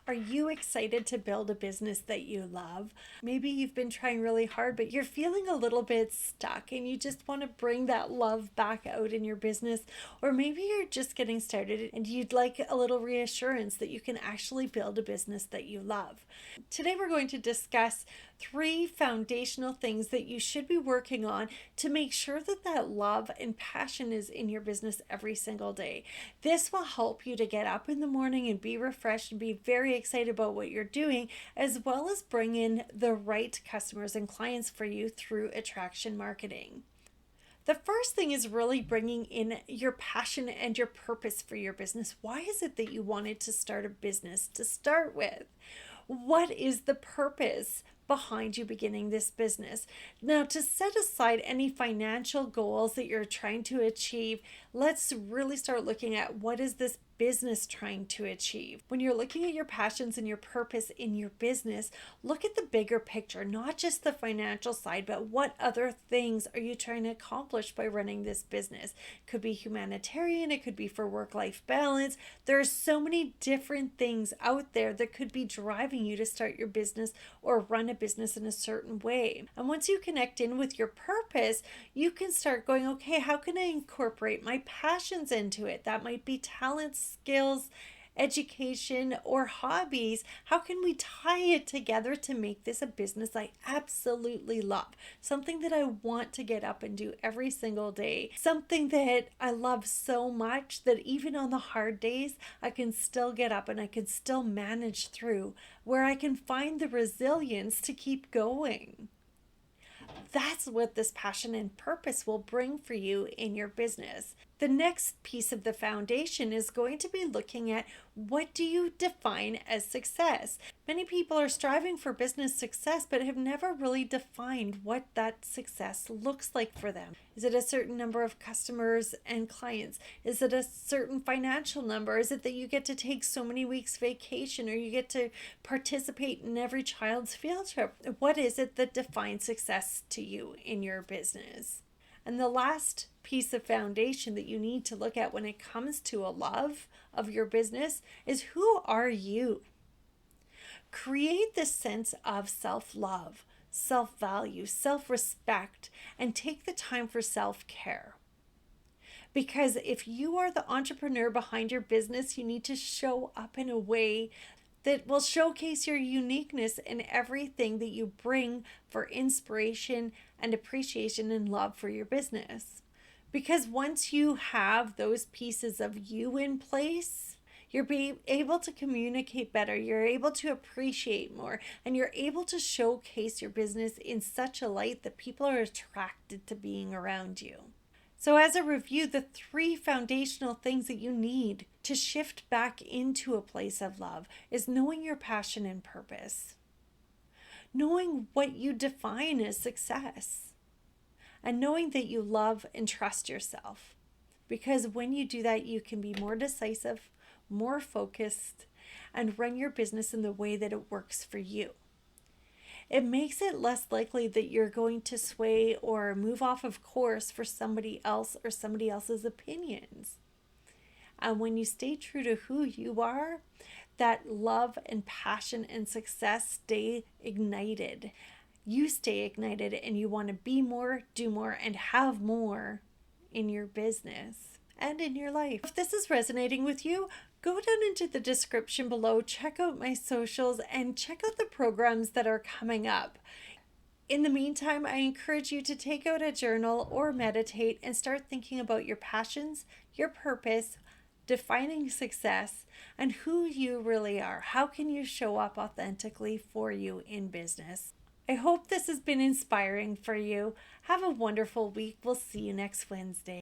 Are you excited to build a business that you love? Maybe you've been trying really hard, but you're feeling a little bit stuck and you just want to bring that love back out in your business. Or maybe you're just getting started and you'd like a little reassurance that you can actually build a business that you love. Today, we're going to discuss 3 foundational things that you should be working on to make sure that that love and passion is in your business every single day. This will help you to get up in the morning and be refreshed and be very excited about what you're doing, as well as bring in the right customers and clients for you through attraction marketing. The first thing is really bringing in your passion and your purpose for your business. Why is it that you wanted to start a business to start with? What is the purpose behind you beginning this business? Now, to set aside any financial goals that you're trying to achieve, let's really start looking at what is this business trying to achieve. When you're looking at your passions and your purpose in your business, look at the bigger picture, not just the financial side, but what other things are you trying to accomplish by running this business? It could be humanitarian, it could be for work-life balance. There are so many different things out there that could be driving you to start your business or run a business in a certain way. And once you connect in with your purpose, you can start going, okay, how can I incorporate my passions into it? That might be talents, skills, education, or hobbies. How can we tie it together to make this a business I absolutely love? Something that I want to get up and do every single day. Something that I love so much that even on the hard days, I can still get up and I can still manage through, where I can find the resilience to keep going. That's what this passion and purpose will bring for you in your business. The next piece of the foundation is going to be looking at, what do you define as success? Many people are striving for business success but have never really defined what that success looks like for them. Is it a certain number of customers and clients? Is it a certain financial number? Is it that you get to take so many weeks vacation, or you get to participate in every child's field trip? What is it that defines success to you in your business? And the last piece of foundation that you need to look at when it comes to a love of your business is, who are you? Create this sense of self-love, self-value, self-respect, and take the time for self-care. Because if you are the entrepreneur behind your business, you need to show up in a way that will showcase your uniqueness in everything that you bring for inspiration and appreciation and love for your business. Because once you have those pieces of you in place, you're able to communicate better, you're able to appreciate more, and you're able to showcase your business in such a light that people are attracted to being around you. So as a review, the 3 foundational things that you need to shift back into a place of love is knowing your passion and purpose, knowing what you define as success, and knowing that you love and trust yourself. Because when you do that, you can be more decisive, more focused, and run your business in the way that it works for you. It makes it less likely that you're going to sway or move off of course for somebody else or somebody else's opinions. And when you stay true to who you are, that love and passion and success stay ignited. You stay ignited and you want to be more, do more, and have more in your business and in your life. If this is resonating with you, go down into the description below, check out my socials, and check out the programs that are coming up. In the meantime, I encourage you to take out a journal or meditate and start thinking about your passions, your purpose, defining success, and who you really are. How can you show up authentically for you in business? I hope this has been inspiring for you. Have a wonderful week. We'll see you next Wednesday.